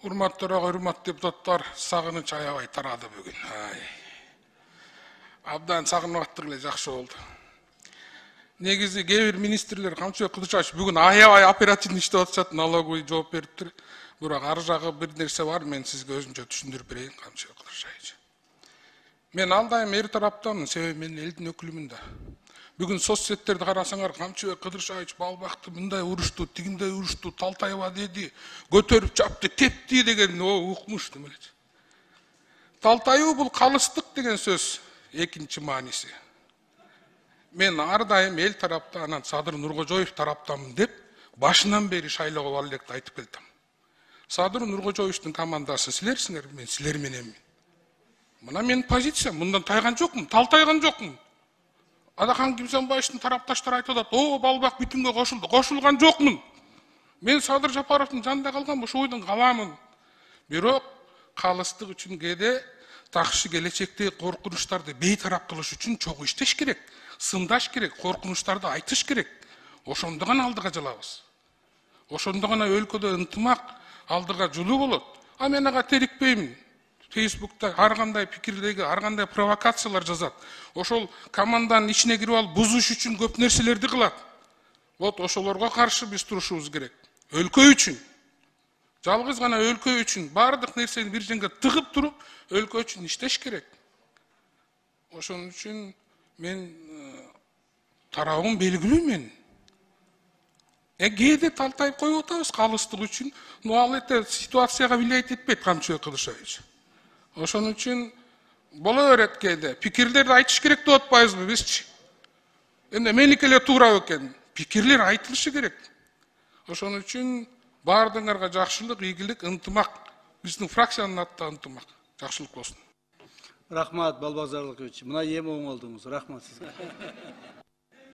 Урматтууга урматтуу депутаттар, сагыныч аябай тарады бүгүн. Абдан сагынып аттык эле жакшы болду. Негизи кээ бир министрлер Камчыбек Кылычбаев бүгүн аябай оперативный иштеп атышат, налоговый жооп бериптир. Бирок ар жагы бир нерсе бар, мен сизге өзүмчө түшүндүрүп берейин, Камчыбек Кылычбаевич. Мен ал дайым эр тараптамын, себеби мен элдин өкүлүмүн да. Бүгүн соцсеттерди карасаңар, Камчыбек Кылычбаевич Балбакты мындай урушту, тигиндей урушту, Талтаева деди, көтөрүп чапты, тепти деген укмуш демелечи. Талтаюу бул калыстык деген сөз экинчи мааниси. Мен ар дайым эл тарапта, анан Садыр Нуркожоев тараптамын деп, башынан бери шайлоого баллекти айтып келдим. Садыр Нуркожоевдун командасы силерсиңер, мен силер мененмин. Мына менин позициям, мындан тайган жокмун, талтайган жокмун. Адахан Кимсанбаевдин тарапташтары айтып атат, Балбак бүтүнгө кошулду. Кошулган жокмун. Мен Садыр Жапаровдун жанында калган ошол ойдон каламын. Бирок калыстык үчүн кээде такшы келечекте коркунучтарды бейтарап кылыш үчүн чогуу иштеш керек, сындаш керек, коркунучтарды айтыш керек. Ошондо гана алдыга жылабыз. Ошондо гана өлкөдө ынтымак алдыга жылуу болот. А мен ага терикпеймин. Фейсбукта ар кандай пикирдеги, ар кандай провокациялар жазат. Ошол команданын ичине кирип алып бузуш үчүн көп нерселерди кылат. Вот ошолорго каршы биз турушубуз керек. Өлкө үчүн. Жалгыз гана өлкө үчүн бардык нерсени бир жерге тыгып туруп, өлкө үчүн иштеш керек. Ошон үчүн мен тарабым белгилүү мен. Кээде талтайып коюп атабыз калыстык үчүн, но ал эте ситуацияга влиять этпейт Камчыбек Кылычбаевич. Ошон үчүн боло берет кээде. Пикирлерди айтыш керек деп атпайбызбы бизчи? Энди меники эле туура экен. Пикирлер айтылышы керек. Ошон үчүн баардыгыңарга жакшылык, ийгилик, ынтымак. Биздин фракциянын атынан ынтымак. Жакшылык болсун. Рахмат, Балбак Зарлыкович. Мына эми оңолдуңуз. Рахмат сизге.